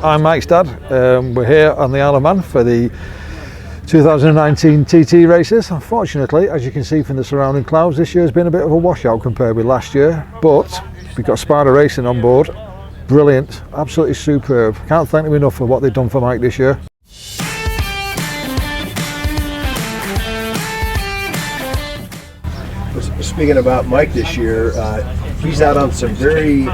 I'm Mike's dad. We're here on the Isle of Man for the 2019 TT races. Unfortunately, as you can see from the surrounding clouds, this year's been a bit of a washout compared with last year, but we've got Spada Racing on board. Brilliant, absolutely superb. Can't thank them enough for what they've done for Mike this year. Speaking about Mike this year, he's out on some very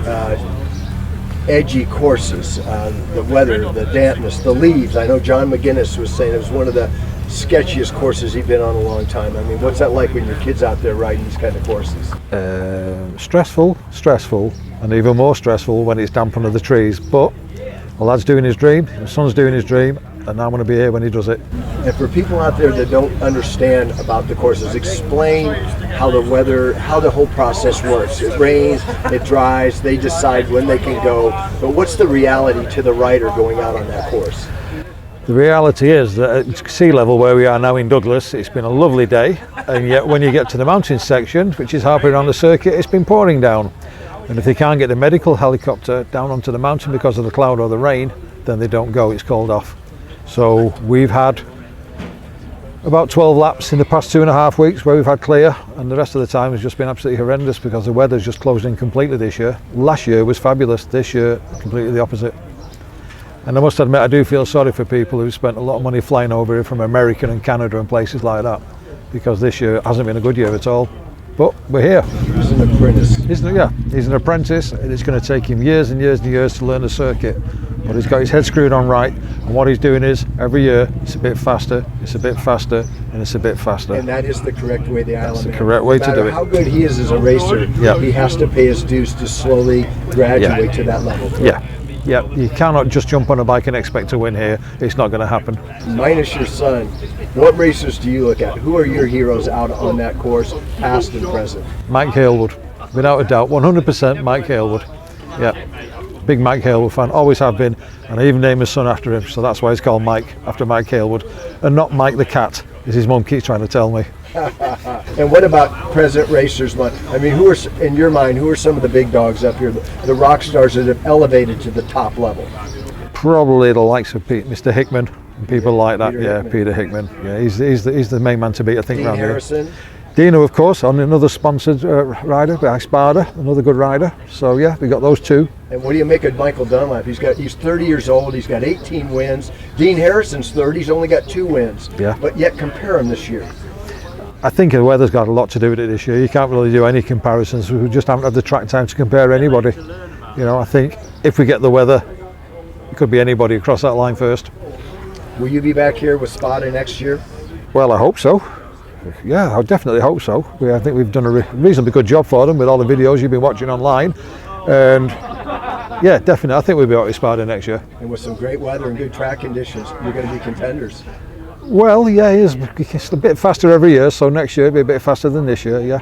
edgy courses. The weather, the dampness, the leaves. I know John McGuinness was saying it was one of the sketchiest courses he's been on a long time. I mean, what's that like when your kid's out there riding these kind of courses? Stressful, and even more stressful when it's damp under the trees. But the lad's doing his dream, my son's doing his dream, and I'm going to be here when he does it. And for people out there that don't understand about the courses, explain how the weather, how the whole process works. It rains, it dries, they decide when they can go, but what's the reality to the rider going out on that course? The reality is that at sea level where we are now in Douglas, it's been a lovely day, and yet when you get to the mountain section, which is halfway around the circuit, it's been pouring down. And if they can't get the medical helicopter down onto the mountain because of the cloud or the rain, then they don't go, it's called off. So we've had about 12 laps in the past 2.5 weeks where we've had clear, and the rest of the time has just been absolutely horrendous because the weather's just closed in completely this year. Last year was fabulous, this year completely the opposite. And I must admit, I do feel sorry for people who spent a lot of money flying over here from America and Canada and places like that, because this year hasn't been a good year at all. But we're here. He's an apprentice. He's an apprentice, and it's going to take him years and years and years to learn the circuit. But he's got his head screwed on right, and what he's doing is every year it's a bit faster, it's a bit faster, and it's a bit faster. And that is the correct way the Isle of Man. That's the correct way to do it. No matter how good he is as a racer, he has to pay his dues to slowly graduate to that level. Yeah, you cannot just jump on a bike and expect to win here. It's not going to happen. Minus your son, what racers do you look at? Who are your heroes out on that course, past and present? Mike Halewood, without a doubt, 100% Mike Halewood. Yeah, big Mike Halewood fan, always have been, and I even named his son after him, so that's why he's called Mike, after Mike Halewood, and not Mike the cat, as his mum keeps trying to tell me. And what about present racers? I mean, who are, in your mind, who are some of the big dogs up here, the rock stars that have elevated to the top level? Probably the likes of Mr. Hickman and people like that. Hickman. Peter Hickman. Yeah, he's the main man to beat, I think, Dean around Harrison. here. Dino, of course, on another sponsored rider by Spada, another good rider. So yeah, we got those two. And what do you make of Michael Dunlap? He's 30 years old. He's got 18 wins. Dean Harrison's 30. He's only got 2 wins. Yeah. But yet compare him this year. I think the weather's got a lot to do with it this year. You can't really do any comparisons. We just haven't had the track time to compare anybody. You know, I think if we get the weather, it could be anybody across that line first. Will you be back here with Spada next year? Well, I hope so. Yeah, I definitely hope so. I think we've done a reasonably good job for them with all the videos you've been watching online. And yeah, definitely, I think we'll be out with Spada next year. And with some great weather and good track conditions, you're going to be contenders. Well, yeah, it's a bit faster every year, so next year it'll be a bit faster than this year, yeah.